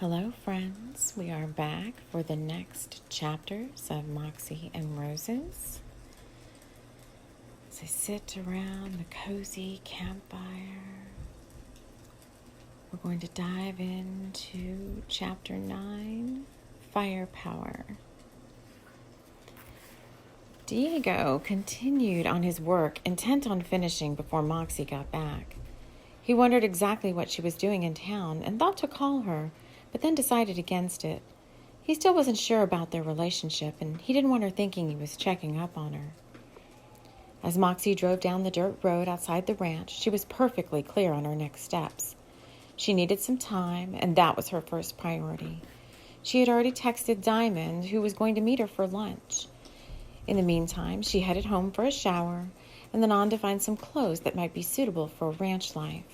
Hello, friends. We are back for the next chapters of Moxie and Roses. As I sit around the cozy campfire, we're going to dive into Chapter 9, Firepower. Diego continued on his work, intent on finishing before Moxie got back. He wondered exactly what she was doing in town and thought to call her, but then decided against it. He still wasn't sure about their relationship, and he didn't want her thinking he was checking up on her. As Moxie drove down the dirt road outside the ranch, she was perfectly clear on her next steps. She needed some time, and that was her first priority. She had already texted Diamond, who was going to meet her for lunch. In the meantime, she headed home for a shower, and then on to find some clothes that might be suitable for ranch life.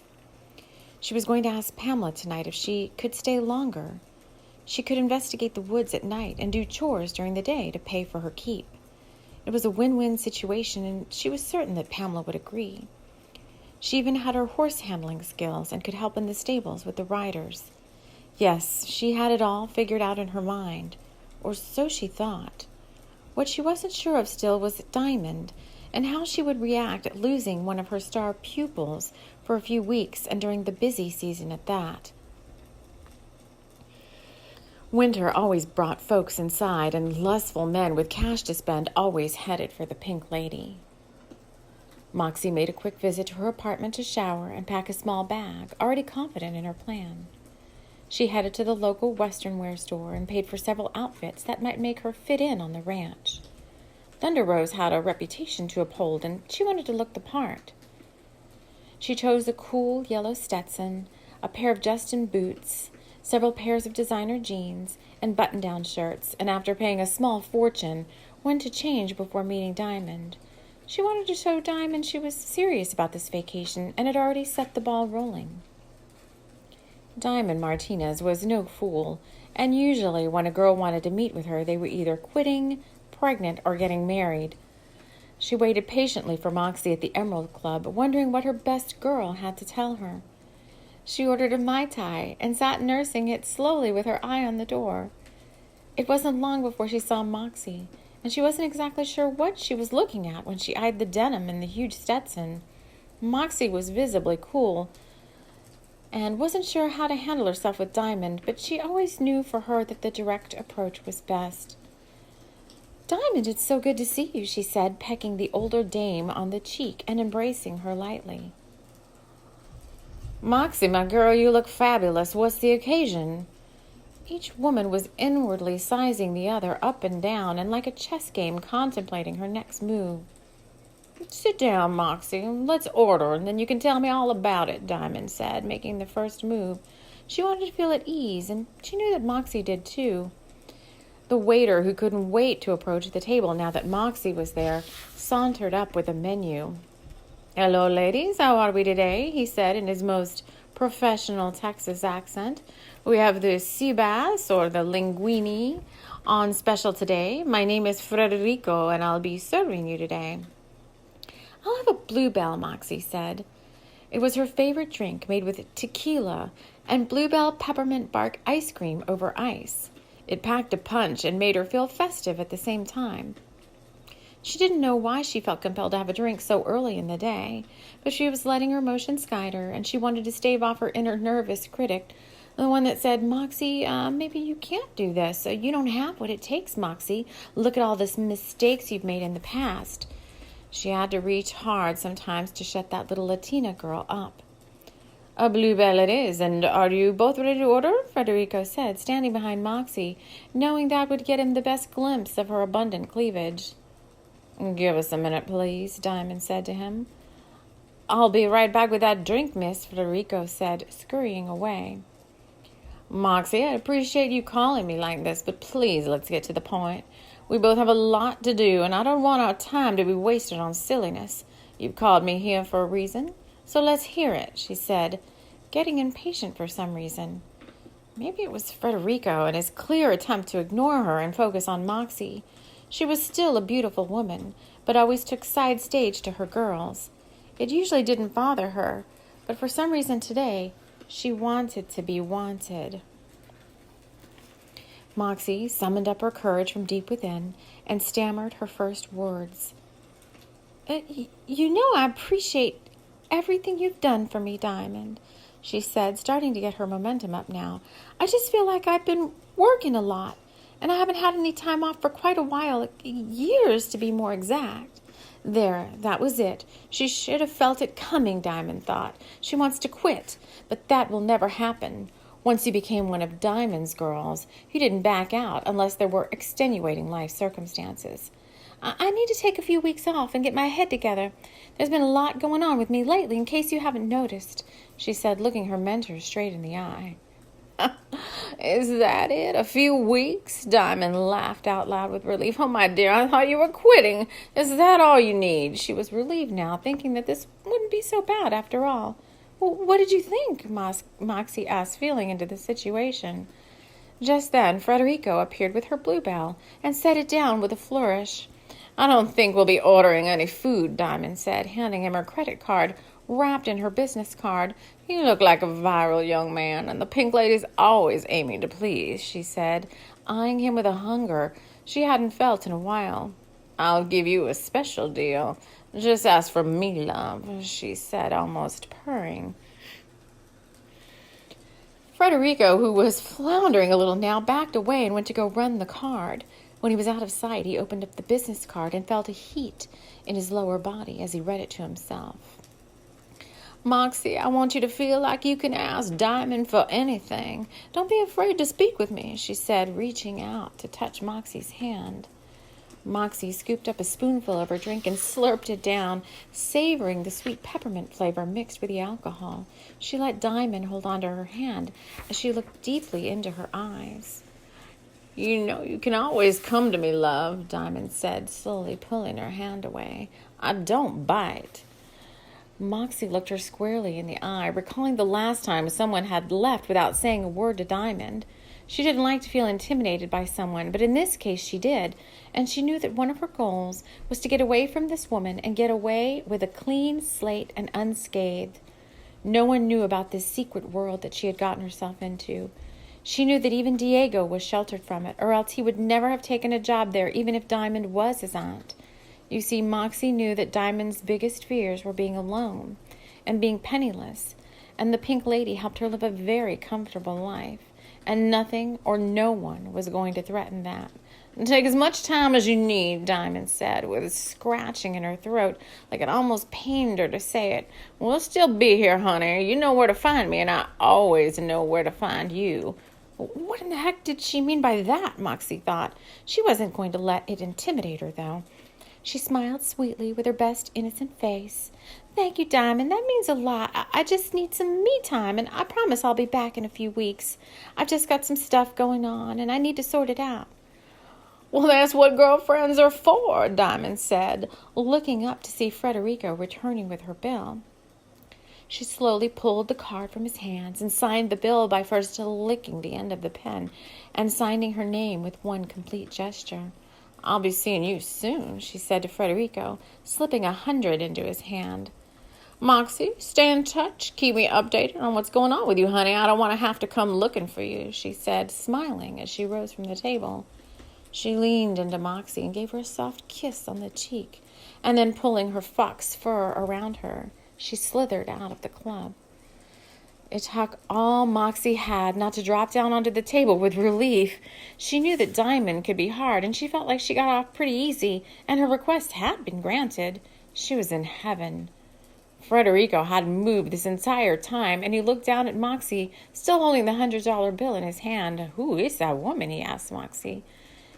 She was going to ask Pamela tonight if she could stay longer. She could investigate the woods at night and do chores during the day to pay for her keep. It was a win-win situation, and she was certain that Pamela would agree. She even had her horse handling skills and could help in the stables with the riders. Yes, she had it all figured out in her mind, or so she thought. What she wasn't sure of still was Diamond, and how she would react at losing one of her star pupils for a few weeks, and during the busy season at that. Winter always brought folks inside, and lustful men with cash to spend always headed for the Pink Lady. Moxie made a quick visit to her apartment to shower and pack a small bag, already confident in her plan. She headed to the local western wear store and paid for several outfits that might make her fit in on the ranch. Thunder Rose had a reputation to uphold, and she wanted to look the part. She chose a cool yellow Stetson, a pair of Justin boots, several pairs of designer jeans, and button-down shirts, and after paying a small fortune, went to change before meeting Diamond. She wanted to show Diamond she was serious about this vacation and had already set the ball rolling. Diamond Martinez was no fool, and usually when a girl wanted to meet with her, they were either quitting, pregnant, or getting married. She waited patiently for Moxie at the Emerald Club, wondering what her best girl had to tell her. She ordered a Mai Tai and sat nursing it slowly with her eye on the door. It wasn't long before she saw Moxie, and she wasn't exactly sure what she was looking at when she eyed the denim and the huge Stetson. Moxie was visibly cool and wasn't sure how to handle herself with Diamond, but she always knew for her that the direct approach was best. "Diamond, it's so good to see you," she said, pecking the older dame on the cheek and embracing her lightly. "Moxie, my girl, you look fabulous. What's the occasion?" Each woman was inwardly sizing the other up and down, and like a chess game contemplating her next move. "Sit down, Moxie, and let's order, and then you can tell me all about it," Diamond said, making the first move. She wanted to feel at ease, and she knew that Moxie did too. The waiter, who couldn't wait to approach the table now that Moxie was there, sauntered up with a menu. "Hello, ladies. How are we today?" he said in his most professional Texas accent. "We have the sea bass or the linguine on special today. My name is Federico, and I'll be serving you today." "I'll have a Bluebell," Moxie said. It was her favorite drink, made with tequila and Bluebell peppermint bark ice cream over ice. It packed a punch and made her feel festive at the same time. She didn't know why she felt compelled to have a drink so early in the day, but she was letting her emotions guide her, and she wanted to stave off her inner nervous critic, the one that said, "Moxie, maybe you can't do this. You don't have what it takes, Moxie. Look at all the mistakes you've made in the past." She had to reach hard sometimes to shut that little Latina girl up. "A Bluebell it is, and are you both ready to order?" Federico said, standing behind Moxie, knowing that would get him the best glimpse of her abundant cleavage. "Give us a minute, please," Diamond said to him. "I'll be right back with that drink, miss," Federico said, scurrying away. "Moxie, I appreciate you calling me like this, but please let's get to the point. We both have a lot to do, and I don't want our time to be wasted on silliness. You've called me here for a reason, so let's hear it," she said, getting impatient for some reason. Maybe it was Federico and his clear attempt to ignore her and focus on Moxie. She was still a beautiful woman, but always took side stage to her girls. It usually didn't bother her, but for some reason today, she wanted to be wanted. Moxie summoned up her courage from deep within and stammered her first words. You know I appreciate everything you've done for me, Diamond, she said, starting to get her momentum up now. I just feel like I've been working a lot, and I haven't had any time off for quite a while, years to be more exact. There, that was it. She should have felt it coming, Diamond thought. She wants to quit, but that will never happen. Once you became one of Diamond's girls, you didn't back out unless there were extenuating life circumstances. I need to take a few weeks off and get my head together. There's been a lot going on with me lately, in case you haven't noticed, she said, looking her mentor straight in the eye. Is that it? A few weeks? Diamond laughed out loud with relief. Oh, my dear, I thought you were quitting. Is that all you need? She was relieved now, thinking that this wouldn't be so bad after all. Well, what did you think? Moxie asked, feeling into the situation. Just then, Frederico appeared with her bluebell and set it down with a flourish. I don't think we'll be ordering any food, Diamond said, handing him her credit card, wrapped in her business card. You look like a viral young man, and the Pink Lady's always aiming to please, she said, eyeing him with a hunger she hadn't felt in a while. I'll give you a special deal. Just ask for me, love, she said, almost purring. Frederico, who was floundering a little now, backed away and went to go run the card. When he was out of sight, he opened up the business card and felt a heat in his lower body as he read it to himself. Moxie, I want you to feel like you can ask Diamond for anything. Don't be afraid to speak with me, she said, reaching out to touch Moxie's hand. Moxie scooped up a spoonful of her drink and slurped it down, savoring the sweet peppermint flavor mixed with the alcohol. She let Diamond hold onto her hand as she looked deeply into her eyes. You know you can always come to me, love, Diamond said, slowly pulling her hand away. I don't bite. Moxie looked her squarely in the eye, recalling the last time someone had left without saying a word to Diamond. She didn't like to feel intimidated by someone, but in this case she did, and she knew that one of her goals was to get away from this woman and get away with a clean slate and unscathed. No one knew about this secret world that she had gotten herself into. She knew that even Diego was sheltered from it, or else he would never have taken a job there, even if Diamond was his aunt. You see, Moxie knew that Diamond's biggest fears were being alone and being penniless, and the Pink Lady helped her live a very comfortable life, and nothing or no one was going to threaten that. Take as much time as you need, Diamond said, with a scratching in her throat, like it almost pained her to say it. We'll still be here, honey. You know where to find me, and I always know where to find you. What in the heck did she mean by that, Moxie thought. She wasn't going to let it intimidate her, though. She smiled sweetly with her best innocent face. Thank you, Diamond. That means a lot. I just need some me time, and I promise I'll be back in a few weeks. I've just got some stuff going on, and I need to sort it out. Well, that's what girlfriends are for, Diamond said, looking up to see Frederico returning with her bill. She slowly pulled the card from his hands and signed the bill by first licking the end of the pen and signing her name with one complete gesture. I'll be seeing you soon, she said to Frederico, slipping 100 into his hand. Moxie, stay in touch. Keep me updated on what's going on with you, honey. I don't want to have to come looking for you, she said, smiling as she rose from the table. She leaned into Moxie and gave her a soft kiss on the cheek, and then pulling her fox fur around her, she slithered out of the club. It took all Moxie had not to drop down onto the table with relief. She knew that Diamond could be hard, and she felt like she got off pretty easy, and her request had been granted. She was in heaven. Frederico hadn't moved this entire time, and he looked down at Moxie, still holding the $100 bill in his hand. Who is that woman? He asked Moxie.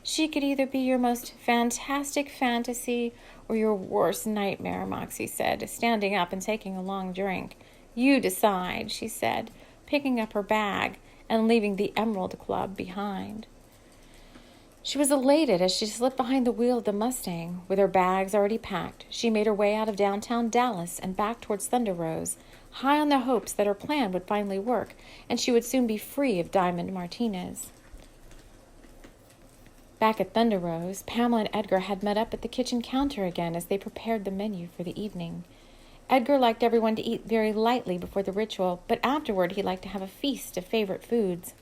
She could either be your most fantastic fantasy or your worst nightmare, Moxie said, standing up and taking a long drink. You decide, she said, picking up her bag and leaving the Emerald Club behind. She was elated as she slipped behind the wheel of the Mustang. With her bags already packed, she made her way out of downtown Dallas and back towards Thunder Rose, high on the hopes that her plan would finally work and she would soon be free of Diamond Martinez. Back at Thunder Rose, Pamela and Edgar had met up at the kitchen counter again as they prepared the menu for the evening. Edgar liked everyone to eat very lightly before the ritual, but afterward he liked to have a feast of favorite foods.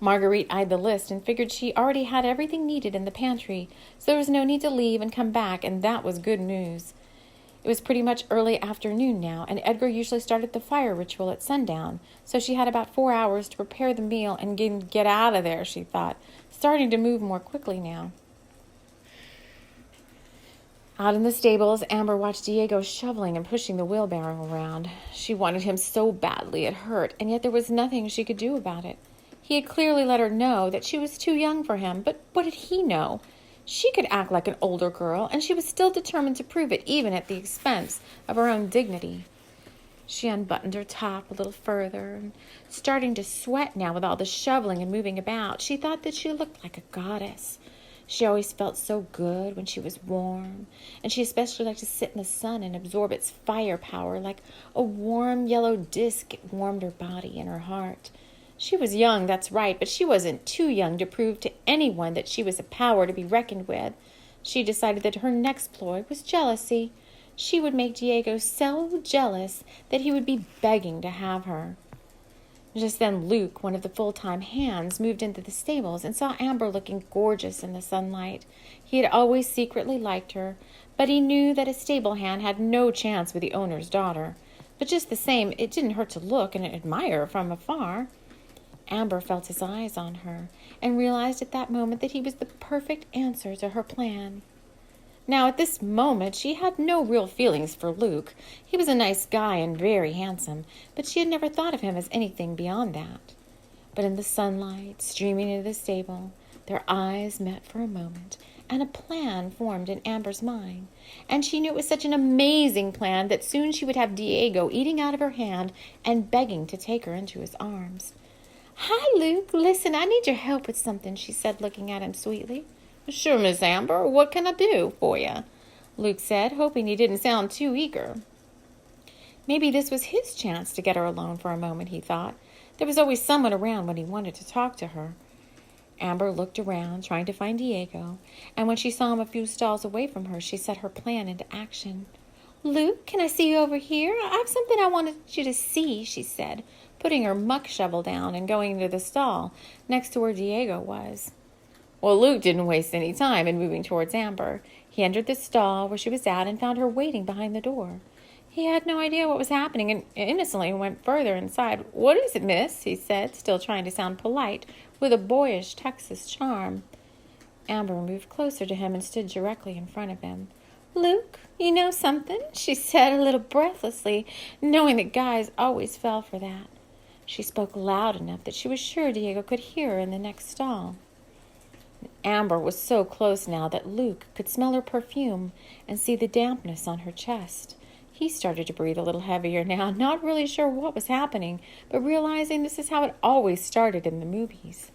Marguerite eyed the list and figured she already had everything needed in the pantry, so there was no need to leave and come back, and that was good news. It was pretty much early afternoon now, and Edgar usually started the fire ritual at sundown, so she had about 4 hours to prepare the meal and get out of there, she thought, starting to move more quickly now. Out in the stables, Amber watched Diego shoveling and pushing the wheelbarrow around. She wanted him so badly it hurt, and yet there was nothing she could do about it. He had clearly let her know that she was too young for him, but what did he know? She could act like an older girl, and she was still determined to prove it, even at the expense of her own dignity. She unbuttoned her top a little further, and starting to sweat now with all the shoveling and moving about, she thought that she looked like a goddess. She always felt so good when she was warm, and she especially liked to sit in the sun and absorb its firepower like a warm yellow disk. It warmed her body and her heart. She was young, that's right, but she wasn't too young to prove to anyone that she was a power to be reckoned with. She decided that her next ploy was jealousy. She would make Diego so jealous that he would be begging to have her. Just then Luke, one of the full-time hands, moved into the stables and saw Amber looking gorgeous in the sunlight. He had always secretly liked her, but he knew that a stable hand had no chance with the owner's daughter. But just the same, it didn't hurt to look and admire her from afar. Amber felt his eyes on her and realized at that moment that he was the perfect answer to her plan. Now, at this moment, she had no real feelings for Luke. He was a nice guy and very handsome, but she had never thought of him as anything beyond that. But in the sunlight, streaming into the stable, their eyes met for a moment, and a plan formed in Amber's mind. And she knew it was such an amazing plan that soon she would have Diego eating out of her hand and begging to take her into his arms. "Hi, Luke. Listen, I need your help with something," she said, looking at him sweetly. "Sure, Miss Amber. What can I do for you?" Luke said, hoping he didn't sound too eager. Maybe this was his chance to get her alone for a moment, he thought. There was always someone around when he wanted to talk to her. Amber looked around, trying to find Diego, and when she saw him a few stalls away from her, she set her plan into action. "Luke, can I see you over here? I have something I wanted you to see," she said, putting her muck shovel down and going into the stall next to where Diego was. Well, Luke didn't waste any time in moving towards Amber. He entered the stall where she was at and found her waiting behind the door. He had no idea what was happening and innocently went further inside. "What is it, miss?" he said, still trying to sound polite with a boyish Texas charm. Amber moved closer to him and stood directly in front of him. "Luke, you know something?" she said a little breathlessly, knowing that guys always fell for that. She spoke loud enough that she was sure Diego could hear her in the next stall. Amber was so close now that Luke could smell her perfume and see the dampness on her chest. He started to breathe a little heavier now, not really sure what was happening, but realizing this is how it always started in the movies.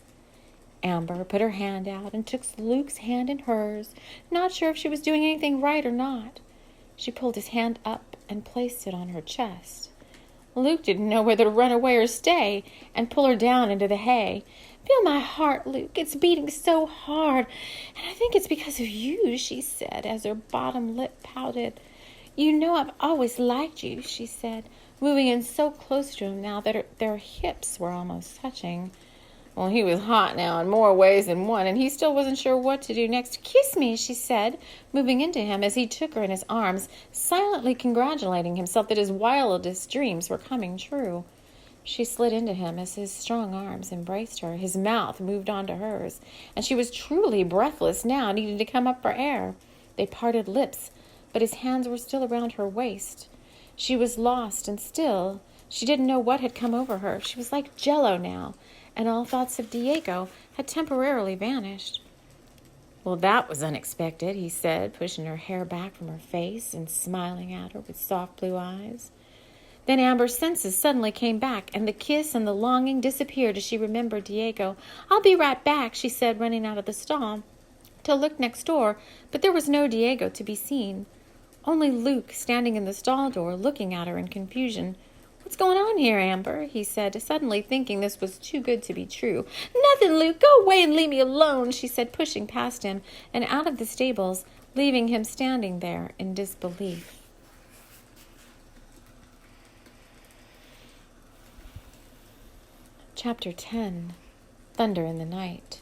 Amber put her hand out and took Luke's hand in hers, not sure if she was doing anything right or not. She pulled his hand up and placed it on her chest. Luke didn't know whether to run away or stay and pull her down into the hay. "Feel my heart, Luke. It's beating so hard, and I think it's because of you," she said, as her bottom lip pouted. "You know I've always liked you," she said, moving in so close to him now that their hips were almost touching. Well, he was hot now in more ways than one, and he still wasn't sure what to do next. "Kiss me," she said, moving into him as he took her in his arms, silently congratulating himself that his wildest dreams were coming true. She slid into him as his strong arms embraced her. His mouth moved onto hers, and she was truly breathless now, needing to come up for air. They parted lips, but his hands were still around her waist. She was lost and still. She didn't know what had come over her. She was like Jell-O now, and all thoughts of Diego had temporarily vanished. "Well, that was unexpected," he said, pushing her hair back from her face and smiling at her with soft blue eyes. Then Amber's senses suddenly came back, and the kiss and the longing disappeared as she remembered Diego. "I'll be right back," she said, running out of the stall to look next door, but there was no Diego to be seen. Only Luke standing in the stall door, looking at her in confusion. "What's going on here, Amber?" he said, suddenly thinking this was too good to be true. "Nothing, Luke. Go away and leave me alone," she said, pushing past him and out of the stables, leaving him standing there in disbelief. Chapter 10. thunder in the night.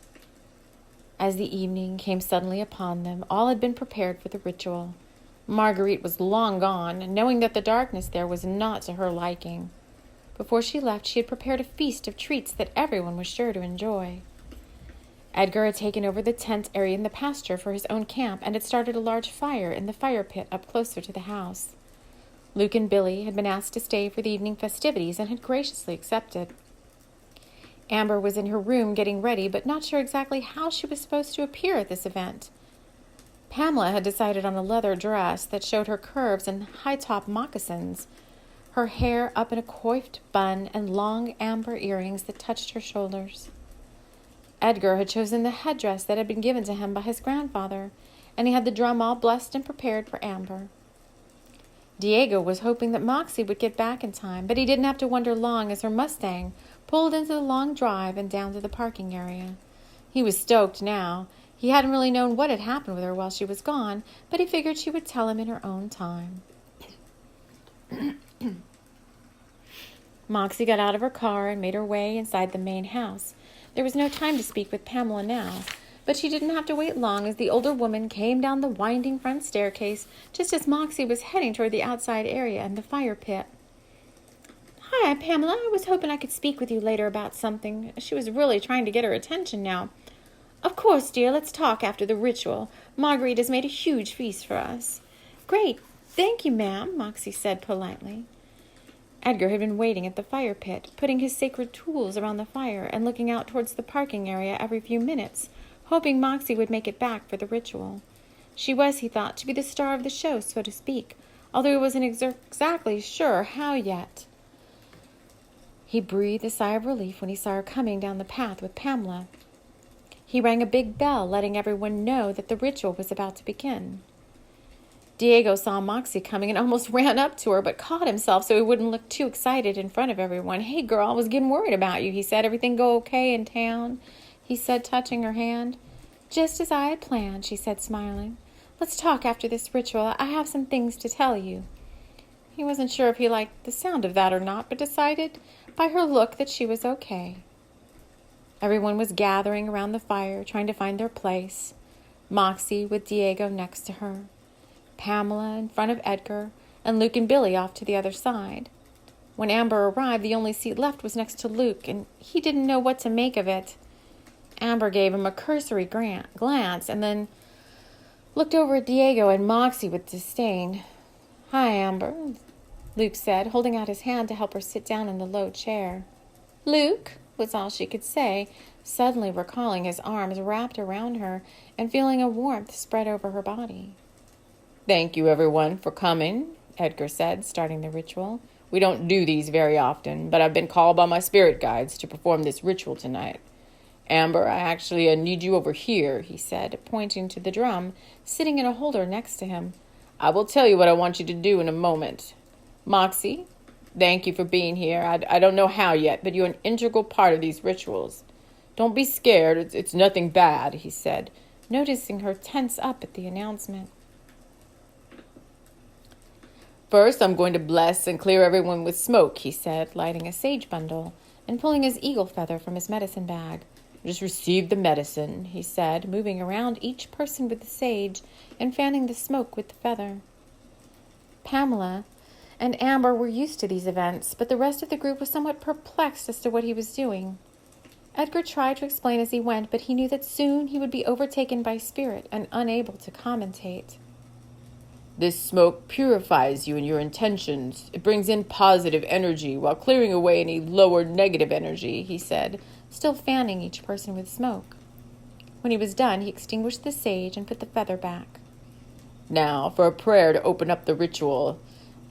As the evening came suddenly upon them, all had been prepared for the ritual. Marguerite was long gone, knowing that the darkness there was not to her liking. Before she left, she had prepared a feast of treats that everyone was sure to enjoy. Edgar had taken over the tent area in the pasture for his own camp and had started a large fire in the fire pit up closer to the house. Luke and Billy had been asked to stay for the evening festivities and had graciously accepted. Amber was in her room getting ready, but not sure exactly how she was supposed to appear at this event. Pamela had decided on a leather dress that showed her curves and high-top moccasins, her hair up in a coiffed bun, and long amber earrings that touched her shoulders. Edgar had chosen the headdress that had been given to him by his grandfather, and he had the drum all blessed and prepared for Amber. Diego was hoping that Moxie would get back in time, but he didn't have to wonder long as her Mustang pulled into the long drive and down to the parking area. He was stoked now. He hadn't really known what had happened with her while she was gone, but he figured she would tell him in her own time. Moxie got out of her car and made her way inside the main house. There was no time to speak with Pamela now, but she didn't have to wait long as the older woman came down the winding front staircase just as Moxie was heading toward the outside area and the fire pit. "Hi, Pamela. I was hoping I could speak with you later about something." She was really trying to get her attention now. "Of course, dear. Let's talk after the ritual. Marguerite has made a huge feast for us." "Great. Thank you, ma'am," Moxie said politely. Edgar had been waiting at the fire pit, putting his sacred tools around the fire and looking out towards the parking area every few minutes, hoping Moxie would make it back for the ritual. She was, he thought, to be the star of the show, so to speak, although he wasn't exactly sure how yet. He breathed a sigh of relief when he saw her coming down the path with Pamela. He rang a big bell, letting everyone know that the ritual was about to begin. Diego saw Moxie coming and almost ran up to her, but caught himself so he wouldn't look too excited in front of everyone. "Hey, girl, I was getting worried about you," he said. "Everything go okay in town?" he said, touching her hand. "Just as I had planned," she said, smiling. "Let's talk after this ritual. I have some things to tell you." He wasn't sure if he liked the sound of that or not, but decided by her look that she was okay. Everyone was gathering around the fire, trying to find their place. Moxie with Diego next to her, Pamela in front of Edgar, and Luke and Billy off to the other side. When Amber arrived, the only seat left was next to Luke, and he didn't know what to make of it. Amber gave him a cursory glance and then looked over at Diego and Moxie with disdain. "Hi, Amber," Luke said, holding out his hand to help her sit down in the low chair. "Luke," was all she could say, suddenly recalling his arms wrapped around her and feeling a warmth spread over her body. "Thank you, everyone, for coming," Edgar said, starting the ritual. "We don't do these very often, but I've been called by my spirit guides to perform this ritual tonight. Amber, I actually need you over here," he said, pointing to the drum, sitting in a holder next to him. "I will tell you what I want you to do in a moment. Moxie, thank you for being here. I don't know how yet, but you're an integral part of these rituals. Don't be scared. It's nothing bad," he said, noticing her tense up at the announcement. "First, I'm going to bless and clear everyone with smoke," he said, lighting a sage bundle and pulling his eagle feather from his medicine bag. "Just receive the medicine," he said, moving around each person with the sage and fanning the smoke with the feather. Pamela and Amber were used to these events, but the rest of the group was somewhat perplexed as to what he was doing. Edgar tried to explain as he went, but he knew that soon he would be overtaken by spirit and unable to commentate. "This smoke purifies you and your intentions. It brings in positive energy while clearing away any lower negative energy," he said, still fanning each person with smoke. When he was done, he extinguished the sage and put the feather back. "Now for a prayer to open up the ritual.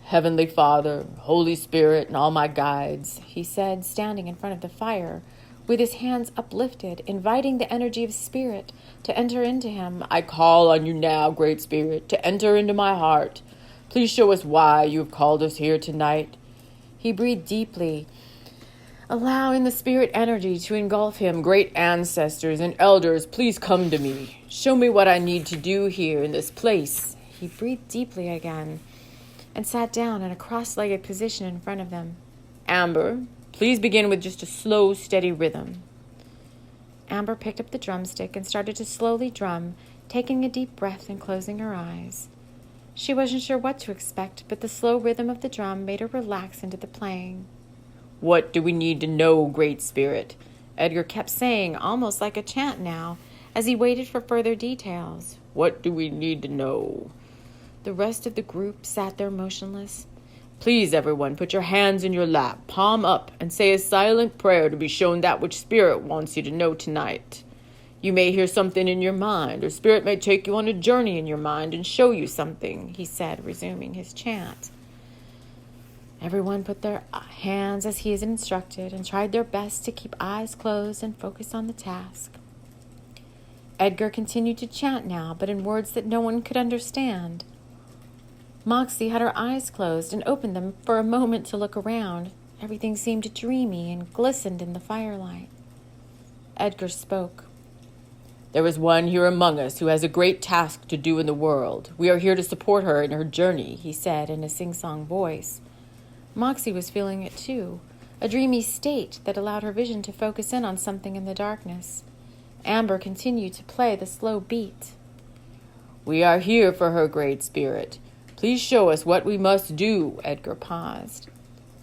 Heavenly Father, Holy Spirit, and all my guides," he said, standing in front of the fire, with his hands uplifted, inviting the energy of spirit to enter into him. "I call on you now, Great Spirit, to enter into my heart. Please show us why you have called us here tonight." He breathed deeply, allowing the spirit energy to engulf him. "Great ancestors and elders, please come to me. Show me what I need to do here in this place." He breathed deeply again and sat down in a cross-legged position in front of them. "Amber, please begin with just a slow, steady rhythm." Amber picked up the drumstick and started to slowly drum, taking a deep breath and closing her eyes. She wasn't sure what to expect, but the slow rhythm of the drum made her relax into the playing. "What do we need to know, Great Spirit?" Edgar kept saying, almost like a chant now, as he waited for further details. "What do we need to know?" The rest of the group sat there motionless. "Please, everyone, put your hands in your lap, palm up, and say a silent prayer to be shown that which Spirit wants you to know tonight. You may hear something in your mind, or Spirit may take you on a journey in your mind and show you something," he said, resuming his chant. Everyone put their hands as he had instructed and tried their best to keep eyes closed and focus on the task. Edgar continued to chant now, but in words that no one could understand. Moxie had her eyes closed and opened them for a moment to look around. Everything seemed dreamy and glistened in the firelight. Edgar spoke. "There is one here among us who has a great task to do in the world. We are here to support her in her journey," he said in a sing-song voice. Moxie was feeling it too, a dreamy state that allowed her vision to focus in on something in the darkness. Amber continued to play the slow beat. "We are here for her, Great Spirit. Please show us what we must do." Edgar paused.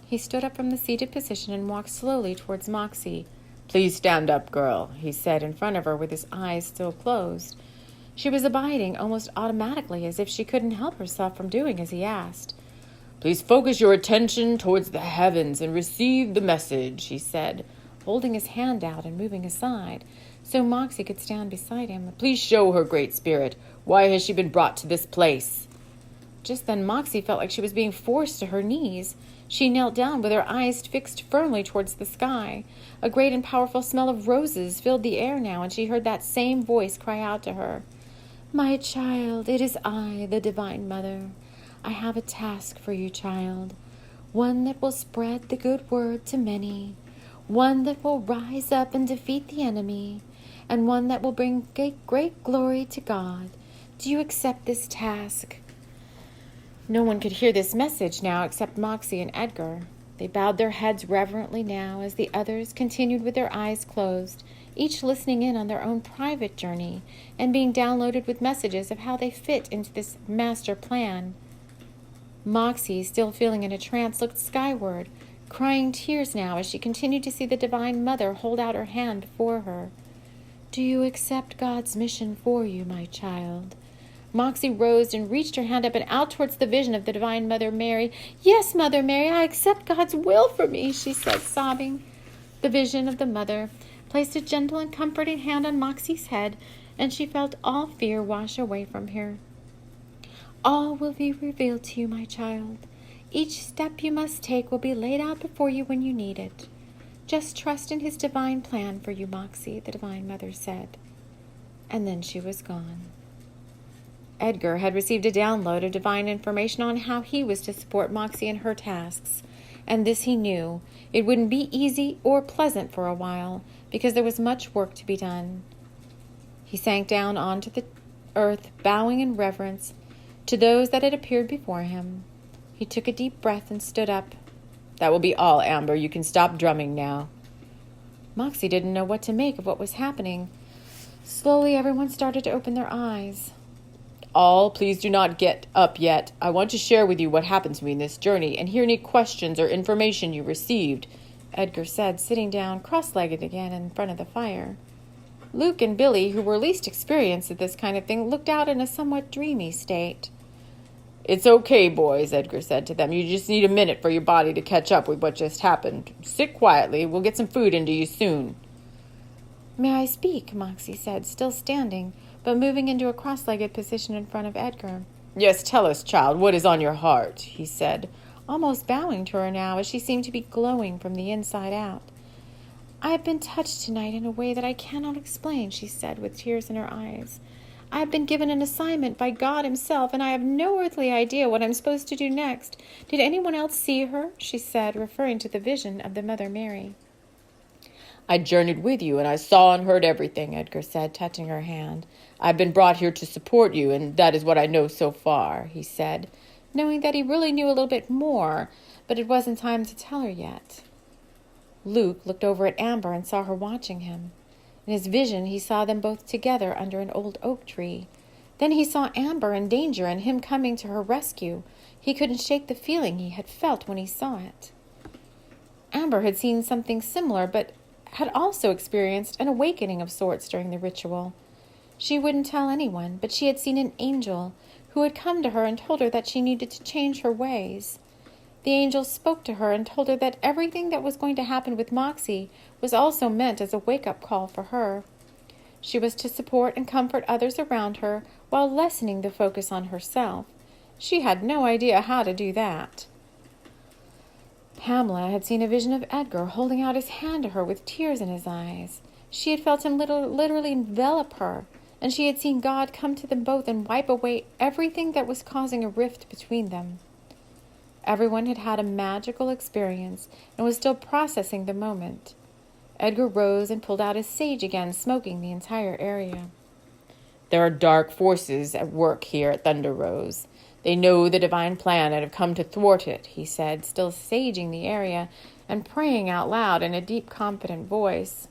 He stood up from the seated position and walked slowly towards Moxie. "Please stand up, girl," he said in front of her with his eyes still closed. She was abiding almost automatically, as if she couldn't help herself from doing as he asked. "Please focus your attention towards the heavens and receive the message," he said, holding his hand out and moving aside so Moxie could stand beside him. "Please show her, Great Spirit. Why has she been brought to this place?" Just then Moxie felt like she was being forced to her knees. She knelt down with her eyes fixed firmly towards the sky. A great and powerful smell of roses filled the air now, and she heard that same voice cry out to her, "My child, it is I, the Divine Mother. I have a task for you, child, one that will spread the good word to many, one that will rise up and defeat the enemy, and one that will bring great glory to God. Do you accept this task?" No one could hear this message now except Moxie and Edgar. They bowed their heads reverently now as the others continued with their eyes closed, each listening in on their own private journey and being downloaded with messages of how they fit into this master plan. Moxie, still feeling in a trance, looked skyward, crying tears now as she continued to see the Divine Mother hold out her hand before her. "Do you accept God's mission for you, my child?" Moxie rose and reached her hand up and out towards the vision of the Divine Mother Mary. "Yes, Mother Mary, I accept God's will for me," she said, sobbing. The vision of the Mother placed a gentle and comforting hand on Moxie's head, and she felt all fear wash away from her. "All will be revealed to you, my child. Each step you must take will be laid out before you when you need it. Just trust in His divine plan for you, Moxie," the Divine Mother said. And then she was gone. Edgar had received a download of divine information on how he was to support Moxie in her tasks, and this he knew. It wouldn't be easy or pleasant for a while, because there was much work to be done. He sank down onto the earth, bowing in reverence to those that had appeared before him. He took a deep breath and stood up. "That will be all, Amber. You can stop drumming now." Moxie didn't know what to make of what was happening. Slowly, everyone started to open their eyes. "All, please do not get up yet. I want to share with you what happened to me in this journey and hear any questions or information you received," Edgar said, sitting down cross-legged again in front of the fire. Luke and Billy, who were least experienced at this kind of thing, looked out in a somewhat dreamy state. "It's okay, boys," Edgar said to them. "You just need a minute for your body to catch up with what just happened. Sit quietly. We'll get some food into you soon." "May I speak?" Moxie said, still standing, but moving into a cross-legged position in front of Edgar. "Yes, tell us, child, what is on your heart," he said, almost bowing to her now as she seemed to be glowing from the inside out. "I have been touched tonight in a way that I cannot explain," she said with tears in her eyes. "I have been given an assignment by God Himself, and I have no earthly idea what I'm supposed to do next. Did anyone else see her?" she said, referring to the vision of the Mother Mary. "I journeyed with you, and I saw and heard everything," Edgar said, touching her hand. "I've been brought here to support you, and that is what I know so far," he said, knowing that he really knew a little bit more, but it wasn't time to tell her yet. Luke looked over at Amber and saw her watching him. In his vision, he saw them both together under an old oak tree. Then he saw Amber in danger and him coming to her rescue. He couldn't shake the feeling he had felt when he saw it. Amber had seen something similar, but had also experienced an awakening of sorts during the ritual. She wouldn't tell anyone, but she had seen an angel who had come to her and told her that she needed to change her ways. The angel spoke to her and told her that everything that was going to happen with Moxie was also meant as a wake-up call for her. She was to support and comfort others around her while lessening the focus on herself. She had no idea how to do that. Pamela had seen a vision of Edgar holding out his hand to her with tears in his eyes. She had felt him literally envelop her, and she had seen God come to them both and wipe away everything that was causing a rift between them. Everyone had had a magical experience and was still processing the moment. Edgar rose and pulled out his sage again, smoking the entire area. There are dark forces at work here at Thunder Rose. They know the divine plan and have come to thwart it, he said, still saging the area and praying out loud in a deep, confident voice.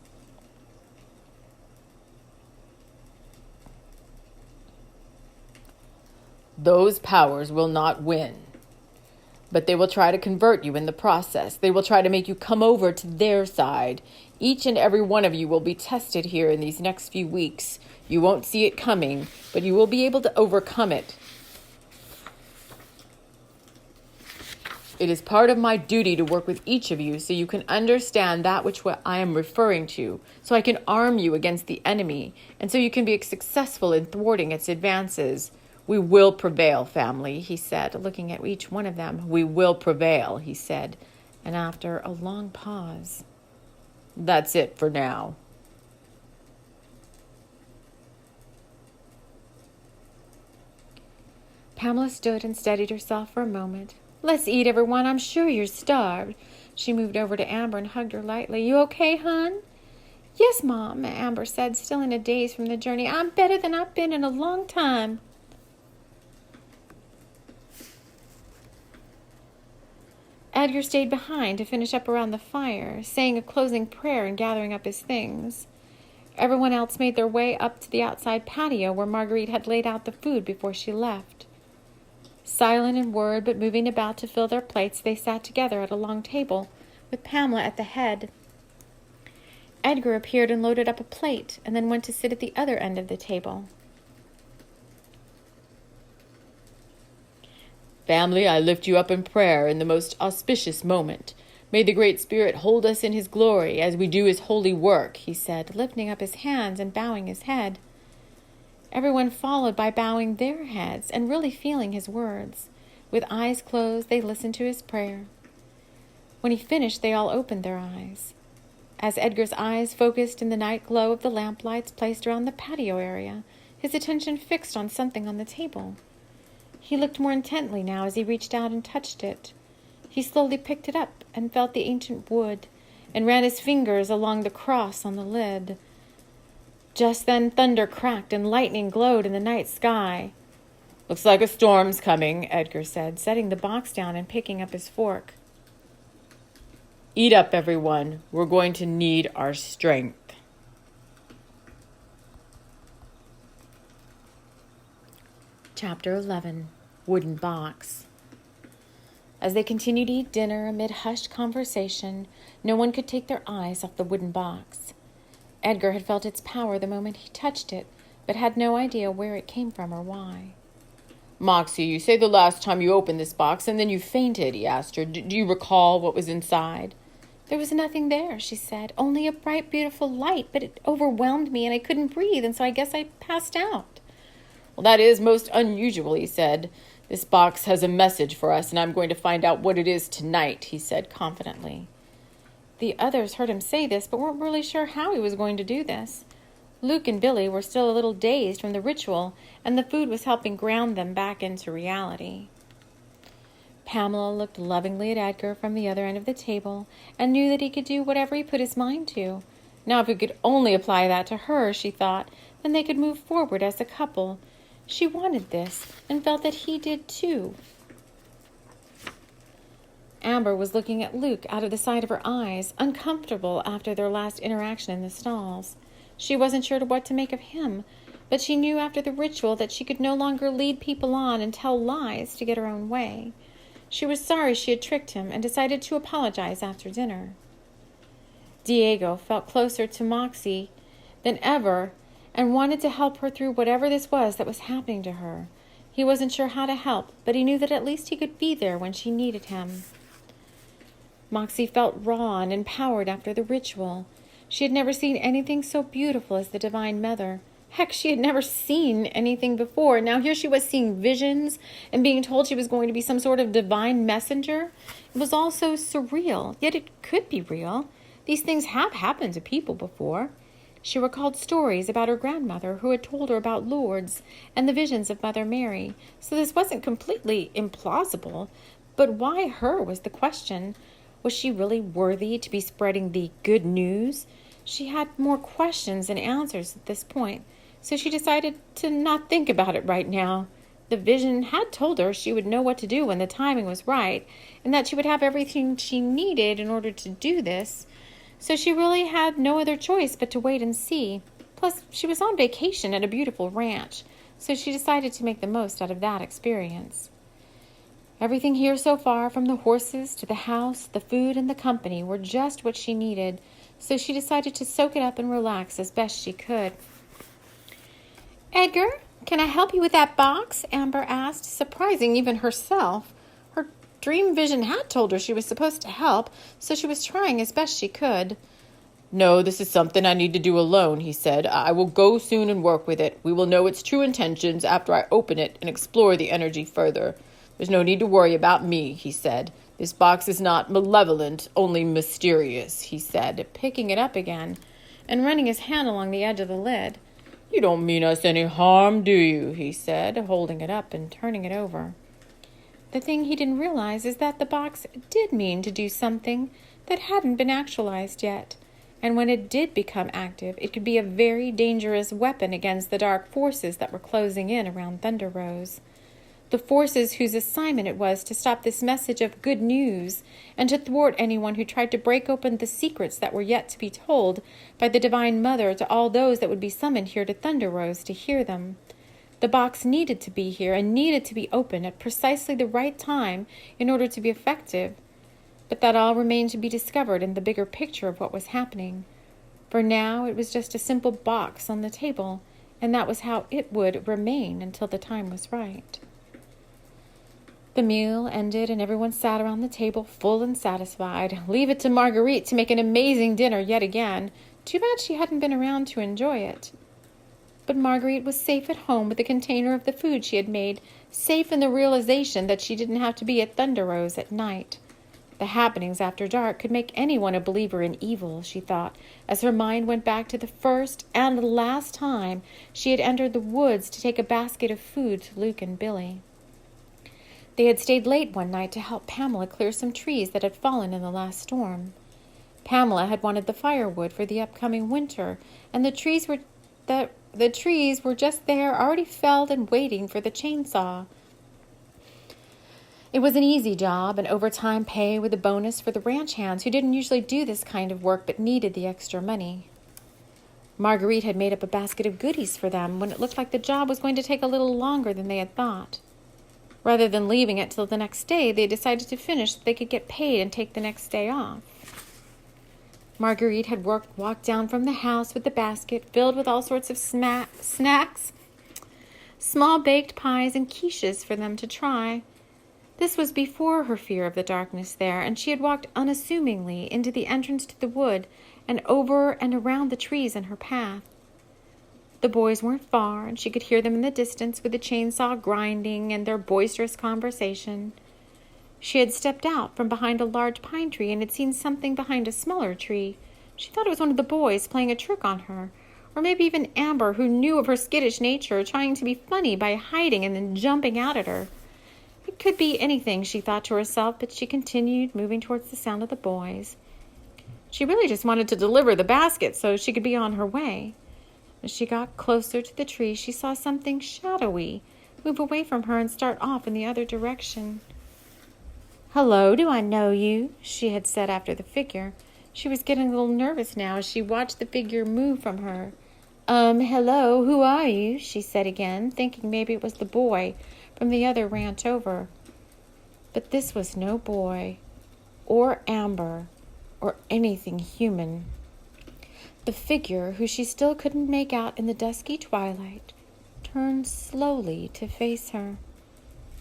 Those powers will not win, but they will try to convert you in the process. They will try to make you come over to their side. Each and every one of you will be tested here in these next few weeks. You won't see it coming, but you will be able to overcome it. It is part of my duty to work with each of you so you can understand that which I am referring to, so I can arm you against the enemy, and so you can be successful in thwarting its advances. We will prevail, family, he said, looking at each one of them. We will prevail, he said, and after a long pause, that's it for now. Pamela stood and steadied herself for a moment. Let's eat, everyone. I'm sure you're starved. She moved over to Amber and hugged her lightly. You okay, hon? Yes, Mom, Amber said, still in a daze from the journey. I'm better than I've been in a long time. Edgar stayed behind to finish up around the fire, saying a closing prayer and gathering up his things. Everyone else made their way up to the outside patio where Marguerite had laid out the food before she left. Silent in word, but moving about to fill their plates, they sat together at a long table, with Pamela at the head. Edgar appeared and loaded up a plate, and then went to sit at the other end of the table. Family, I lift you up in prayer in the most auspicious moment. May the Great Spirit hold us in his glory as we do his holy work, he said, lifting up his hands and bowing his head. Everyone followed by bowing their heads and really feeling his words. With eyes closed, they listened to his prayer. When he finished, they all opened their eyes. As Edgar's eyes focused in the night glow of the lamplights placed around the patio area, his attention fixed on something on the table. He looked more intently now as he reached out and touched it. He slowly picked it up and felt the ancient wood and ran his fingers along the cross on the lid. Just then thunder cracked and lightning glowed in the night sky. Looks like a storm's coming, Edgar said, setting the box down and picking up his fork. Eat up, everyone. We're going to need our strength. Chapter 11. Wooden Box. As they continued to eat dinner amid hushed conversation, no one could take their eyes off the wooden box. Edgar had felt its power the moment he touched it, but had no idea where it came from or why. Moxie, you say the last time you opened this box and then you fainted, he asked her. Do you recall what was inside? There was nothing there, she said, only a bright, beautiful light, but it overwhelmed me and I couldn't breathe, and so I guess I passed out. Well, that is most unusual, he said. This box has a message for us, and I'm going to find out what it is tonight, he said confidently. The others heard him say this, but weren't really sure how he was going to do this. Luke and Billy were still a little dazed from the ritual, and the food was helping ground them back into reality. Pamela looked lovingly at Edgar from the other end of the table and knew that he could do whatever he put his mind to. Now, if he could only apply that to her, she thought, then they could move forward as a couple. She wanted this and felt that he did too. Amber was looking at Luke out of the side of her eyes, uncomfortable after their last interaction in the stalls. She wasn't sure what to make of him, but she knew after the ritual that she could no longer lead people on and tell lies to get her own way. She was sorry she had tricked him and decided to apologize after dinner. Diego felt closer to Moxie than ever and wanted to help her through whatever this was that was happening to her. He wasn't sure how to help, but he knew that at least he could be there when she needed him. Moxie felt raw and empowered after the ritual. She had never seen anything so beautiful as the Divine Mother. Heck, she had never seen anything before. Now here she was seeing visions and being told she was going to be some sort of divine messenger. It was all so surreal, yet it could be real. These things have happened to people before. She recalled stories about her grandmother who had told her about Lourdes and the visions of Mother Mary. So this wasn't completely implausible. But why her was the question. Was she really worthy to be spreading the good news? She had more questions than answers at this point, so she decided to not think about it right now. The vision had told her she would know what to do when the timing was right, and that she would have everything she needed in order to do this. So she really had no other choice but to wait and see. Plus, she was on vacation at a beautiful ranch, so she decided to make the most out of that experience. Everything here so far, from the horses to the house, the food, and the company, were just what she needed, so she decided to soak it up and relax as best she could. "Edgar, can I help you with that box?" Amber asked, surprising even herself. Her dream vision had told her she was supposed to help, so she was trying as best she could. "No, this is something I need to do alone," he said. "I will go soon and work with it. We will know its true intentions after I open it and explore the energy further. There's no need to worry about me," he said. "This box is not malevolent, only mysterious," he said, picking it up again and running his hand along the edge of the lid. "You don't mean us any harm, do you?" he said, holding it up and turning it over. The thing he didn't realize is that the box did mean to do something that hadn't been actualized yet. And when it did become active, it could be a very dangerous weapon against the dark forces that were closing in around Thunder Rose. The forces whose assignment it was to stop this message of good news and to thwart anyone who tried to break open the secrets that were yet to be told by the Divine Mother to all those that would be summoned here to Thunder Rose to hear them. The box needed to be here and needed to be open at precisely the right time in order to be effective. But that all remained to be discovered in the bigger picture of what was happening. For now it was just a simple box on the table, and that was how it would remain until the time was right. The meal ended and everyone sat around the table full and satisfied. Leave it to Marguerite to make an amazing dinner yet again. Too bad she hadn't been around to enjoy it. But Marguerite was safe at home with a container of the food she had made, safe in the realization that she didn't have to be at Thunder Rose at night. The happenings after dark could make anyone a believer in evil, she thought, as her mind went back to the first and last time she had entered the woods to take a basket of food to Luke and Billy. They had stayed late one night to help Pamela clear some trees that had fallen in the last storm. Pamela had wanted the firewood for the upcoming winter, and the trees were just there, already felled and waiting for the chainsaw. It was an easy job, and overtime pay with a bonus for the ranch hands who didn't usually do this kind of work but needed the extra money. Marguerite had made up a basket of goodies for them when it looked like the job was going to take a little longer than they had thought. Rather than leaving it till the next day, they decided to finish so they could get paid and take the next day off. Marguerite had walked down from the house with the basket filled with all sorts of snacks, small baked pies and quiches for them to try. This was before her fear of the darkness there, and she had walked unassumingly into the entrance to the wood and over and around the trees in her path. The boys weren't far, and she could hear them in the distance with the chainsaw grinding and their boisterous conversation. She had stepped out from behind a large pine tree and had seen something behind a smaller tree. She thought it was one of the boys playing a trick on her, or maybe even Amber, who knew of her skittish nature, trying to be funny by hiding and then jumping out at her. It could be anything, she thought to herself, but she continued moving towards the sound of the boys. She really just wanted to deliver the basket so she could be on her way. As she got closer to the tree, she saw something shadowy move away from her and start off in the other direction. "Hello, do I know you?" she had said after the figure. She was getting a little nervous now as she watched the figure move from her. Hello, who are you? She said again, thinking maybe it was the boy from the other ranch over. But this was no boy, or Amber, or anything human. The figure, who she still couldn't make out in the dusky twilight, turned slowly to face her.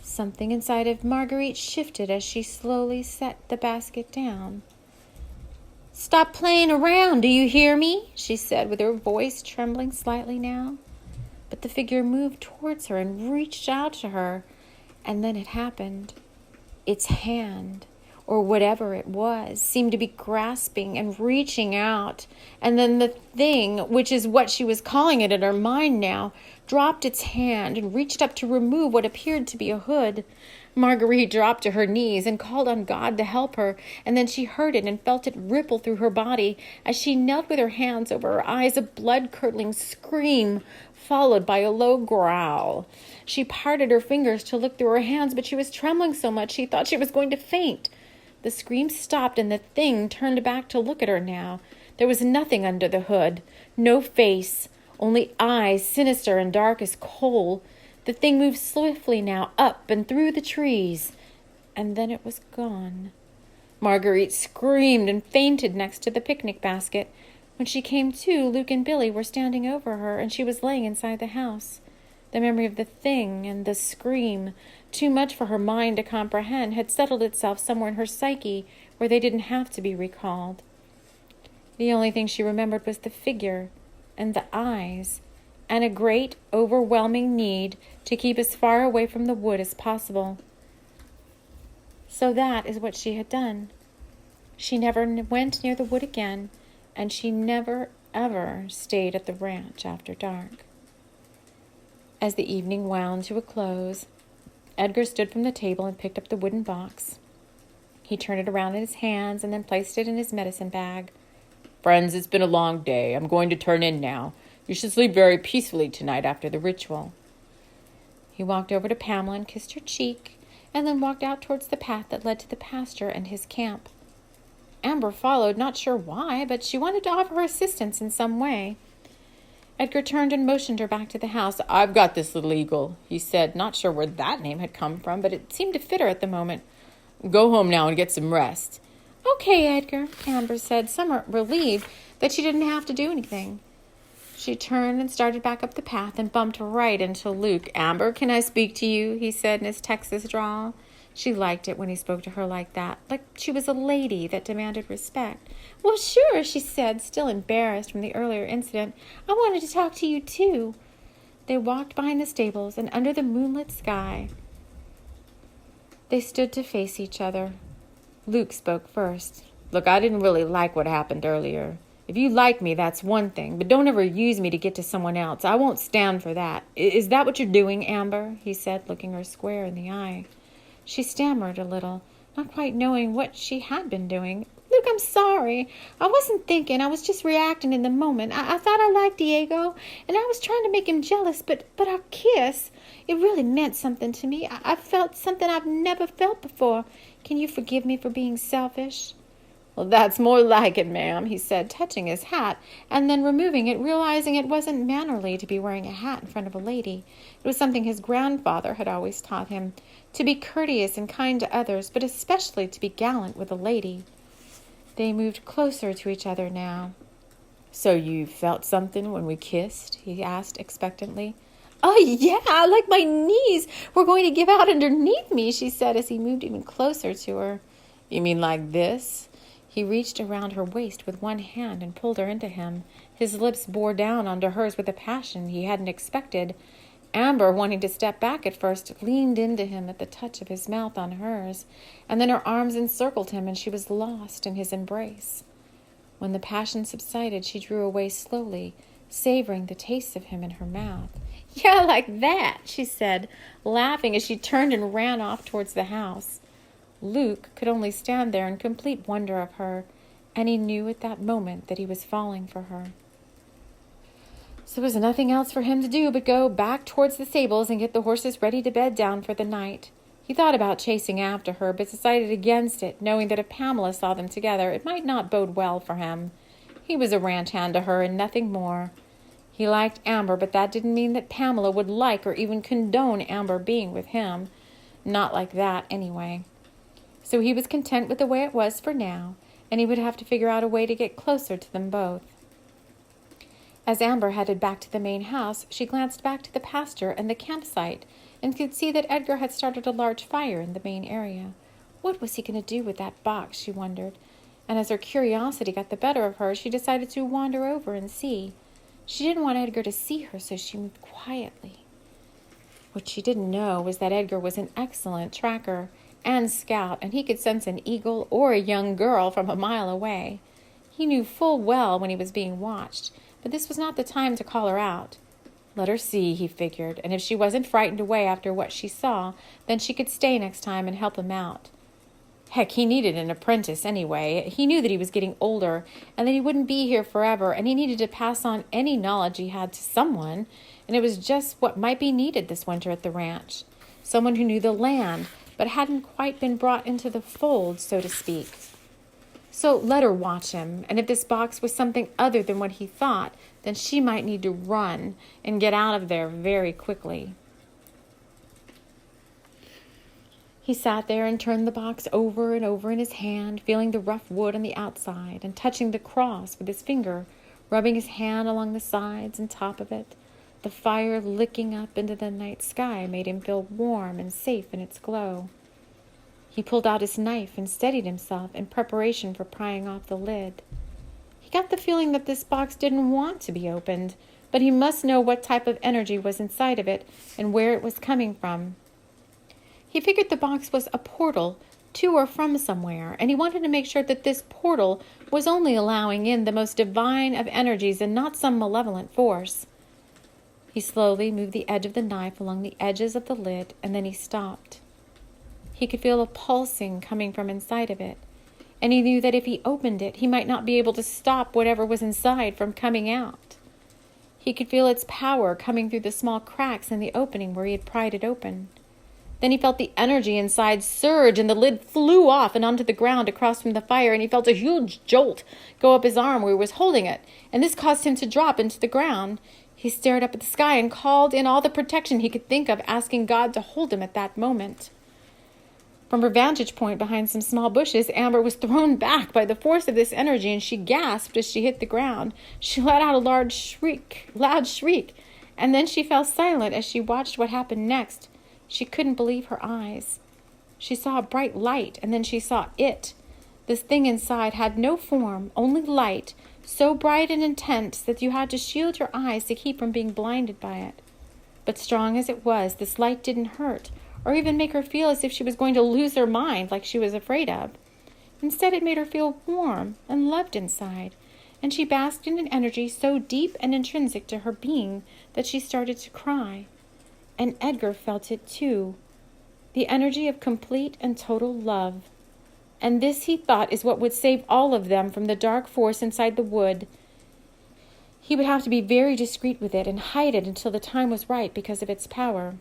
Something inside of Marguerite shifted as she slowly set the basket down. "Stop playing around, do you hear me?" she said, with her voice trembling slightly now. But the figure moved towards her and reached out to her, and then it happened. Its hand, or whatever it was, seemed to be grasping and reaching out, and then the thing, which is what she was calling it in her mind now, dropped its hand and reached up to remove what appeared to be a hood. Marguerite dropped to her knees and called on God to help her, and then she heard it and felt it ripple through her body as she knelt with her hands over her eyes, a blood-curdling scream followed by a low growl. She parted her fingers to look through her hands, but she was trembling so much she thought she was going to faint. The scream stopped, and the thing turned back to look at her now. There was nothing under the hood, no face, only eyes, sinister and dark as coal. The thing moved swiftly now, up and through the trees, and then it was gone. Marguerite screamed and fainted next to the picnic basket. When she came to, Luke and Billy were standing over her, and she was laying inside the house. The memory of the thing and the scream, too much for her mind to comprehend, had settled itself somewhere in her psyche where they didn't have to be recalled. The only thing she remembered was the figure and the eyes, and a great, overwhelming need to keep as far away from the wood as possible. So that is what she had done. She never went near the wood again, and she never, ever stayed at the ranch after dark. As the evening wound to a close, Edgar stood from the table and picked up the wooden box. He turned it around in his hands and then placed it in his medicine bag. "Friends, it's been a long day. I'm going to turn in now. You should sleep very peacefully tonight after the ritual." He walked over to Pamela and kissed her cheek, and then walked out towards the path that led to the pasture and his camp. Amber followed, not sure why, but she wanted to offer her assistance in some way. Edgar turned and motioned her back to the house. "I've got this little eagle," he said, not sure where that name had come from, but it seemed to fit her at the moment. "Go home now and get some rest." "Okay, Edgar," Amber said, somewhat relieved that she didn't have to do anything. She turned and started back up the path and bumped right into Luke. "Amber, can I speak to you?" he said in his Texas drawl. She liked it when he spoke to her like that, like she was a lady that demanded respect. "Well, sure," she said, still embarrassed from the earlier incident. "I wanted to talk to you, too." They walked behind the stables, and under the moonlit sky, they stood to face each other. Luke spoke first. "Look, I didn't really like what happened earlier. If you like me, that's one thing, but don't ever use me to get to someone else. I won't stand for that. Is that what you're doing, Amber?" he said, looking her square in the eye. She stammered a little, not quite knowing what she had been doing. "Luke, I'm sorry. I wasn't thinking. I was just reacting in the moment. I thought I liked Diego, and I was trying to make him jealous, but our kiss, it really meant something to me. I felt something I've never felt before. Can you forgive me for being selfish?" "Well, that's more like it, ma'am," he said, touching his hat, and then removing it, realizing it wasn't mannerly to be wearing a hat in front of a lady. It was something his grandfather had always taught him, to be courteous and kind to others, but especially to be gallant with a lady. They moved closer to each other now. "So you felt something when we kissed?" he asked expectantly. "Oh, yeah, like my knees were going to give out underneath me," she said as he moved even closer to her. "You mean like this?" He reached around her waist with one hand and pulled her into him. His lips bore down onto hers with a passion he hadn't expected. Amber, wanting to step back at first, leaned into him at the touch of his mouth on hers, and then her arms encircled him and she was lost in his embrace. When the passion subsided, she drew away slowly, savoring the taste of him in her mouth. "Yeah, like that," she said, laughing as she turned and ran off towards the house. Luke could only stand there in complete wonder of her, and he knew at that moment that he was falling for her. So there was nothing else for him to do but go back towards the stables and get the horses ready to bed down for the night. He thought about chasing after her, but decided against it, knowing that if Pamela saw them together, it might not bode well for him. He was a ranch hand to her and nothing more. He liked Amber, but that didn't mean that Pamela would like or even condone Amber being with him. Not like that, anyway. So he was content with the way it was for now, and he would have to figure out a way to get closer to them both. As Amber headed back to the main house, she glanced back to the pasture and the campsite and could see that Edgar had started a large fire in the main area. What was he going to do with that box, she wondered, and as her curiosity got the better of her, she decided to wander over and see. She didn't want Edgar to see her, so she moved quietly. What she didn't know was that Edgar was an excellent tracker and scout, and he could sense an eagle or a young girl from a mile away. He knew full well when he was being watched, but this was not the time to call her out. Let her see, he figured, and if she wasn't frightened away after what she saw, then she could stay next time and help him out. Heck, he needed an apprentice anyway. He knew that he was getting older and that he wouldn't be here forever, and he needed to pass on any knowledge he had to someone, and it was just what might be needed this winter at the ranch. Someone who knew the land, but hadn't quite been brought into the fold, so to speak. So let her watch him, and if this box was something other than what he thought, then she might need to run and get out of there very quickly. He sat there and turned the box over and over in his hand, feeling the rough wood on the outside and touching the cross with his finger, rubbing his hand along the sides and top of it. The fire licking up into the night sky made him feel warm and safe in its glow. He pulled out his knife and steadied himself in preparation for prying off the lid. He got the feeling that this box didn't want to be opened, but he must know what type of energy was inside of it and where it was coming from. He figured the box was a portal to or from somewhere, and he wanted to make sure that this portal was only allowing in the most divine of energies and not some malevolent force. He slowly moved the edge of the knife along the edges of the lid, and then he stopped. He could feel a pulsing coming from inside of it, and he knew that if he opened it, he might not be able to stop whatever was inside from coming out. He could feel its power coming through the small cracks in the opening where he had pried it open. Then he felt the energy inside surge, and the lid flew off and onto the ground across from the fire, and he felt a huge jolt go up his arm where he was holding it, and this caused him to drop into the ground. He stared up at the sky and called in all the protection he could think of, asking God to hold him at that moment. From her vantage point behind some small bushes, Amber was thrown back by the force of this energy, and she gasped as she hit the ground. She let out a loud shriek, and then she fell silent as she watched what happened next. She couldn't believe her eyes. She saw a bright light, and then she saw it. This thing inside had no form, only light, so bright and intense that you had to shield your eyes to keep from being blinded by it. But strong as it was, this light didn't hurt, or even make her feel as if she was going to lose her mind like she was afraid of. Instead, it made her feel warm and loved inside, and she basked in an energy so deep and intrinsic to her being that she started to cry. And Edgar felt it too, the energy of complete and total love. And this, he thought, is what would save all of them from the dark force inside the wood. He would have to be very discreet with it and hide it until the time was right because of its power.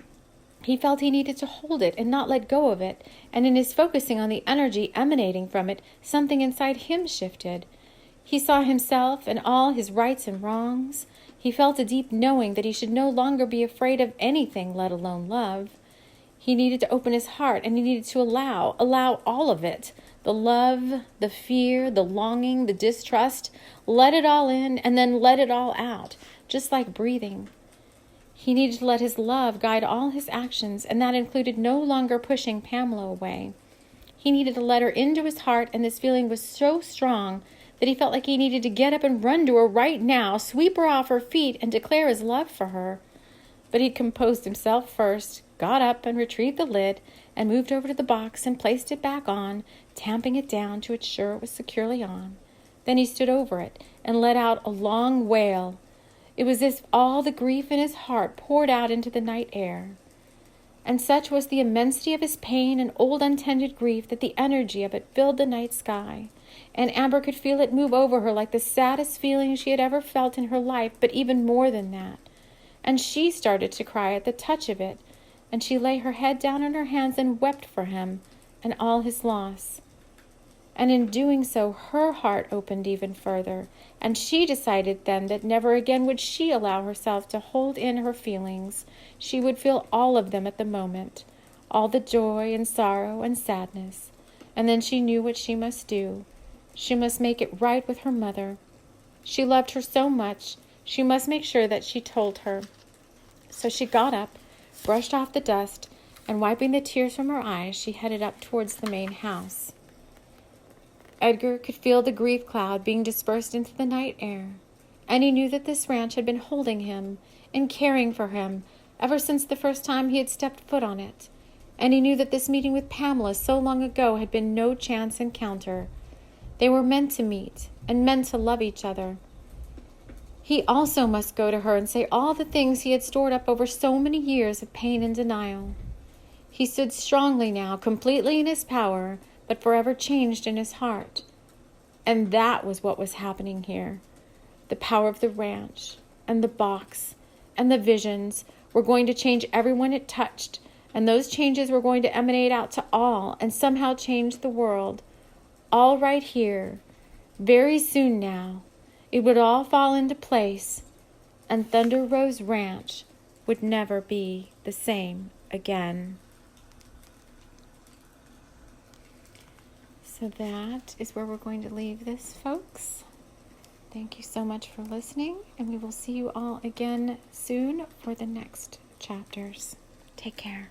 He felt he needed to hold it and not let go of it, and in his focusing on the energy emanating from it, something inside him shifted. He saw himself and all his rights and wrongs. He felt a deep knowing that he should no longer be afraid of anything, let alone love. He needed to open his heart, and he needed to allow all of it. The love, the fear, the longing, the distrust. Let it all in, and then let it all out, just like breathing. He needed to let his love guide all his actions, and that included no longer pushing Pamela away. He needed to let her into his heart, and this feeling was so strong that he felt like he needed to get up and run to her right now, sweep her off her feet, and declare his love for her. But he composed himself first, got up and retrieved the lid, and moved over to the box and placed it back on, tamping it down to ensure it was securely on. Then he stood over it and let out a long wail. It was as if all the grief in his heart poured out into the night air. And such was the immensity of his pain and old untended grief that the energy of it filled the night sky. And Amber could feel it move over her like the saddest feeling she had ever felt in her life, but even more than that. And she started to cry at the touch of it, and she lay her head down on her hands and wept for him and all his loss. And in doing so, her heart opened even further, and she decided then that never again would she allow herself to hold in her feelings. She would feel all of them at the moment, all the joy and sorrow and sadness. And then she knew what she must do. She must make it right with her mother. She loved her so much, she must make sure that she told her. So she got up, brushed off the dust, and wiping the tears from her eyes, she headed up towards the main house. Edgar could feel the grief cloud being dispersed into the night air, and he knew that this ranch had been holding him and caring for him ever since the first time he had stepped foot on it, and he knew that this meeting with Pamela so long ago had been no chance encounter. They were meant to meet and meant to love each other. He also must go to her and say all the things he had stored up over so many years of pain and denial. He stood strongly now, completely in his power, but forever changed in his heart. And that was what was happening here. The power of the ranch, and the box, and the visions were going to change everyone it touched, and those changes were going to emanate out to all, and somehow change the world. All right here, very soon now, it would all fall into place, and Thunder Rose Ranch would never be the same again. So that is where we're going to leave this, folks. Thank you so much for listening, and we will see you all again soon for the next chapters. Take care.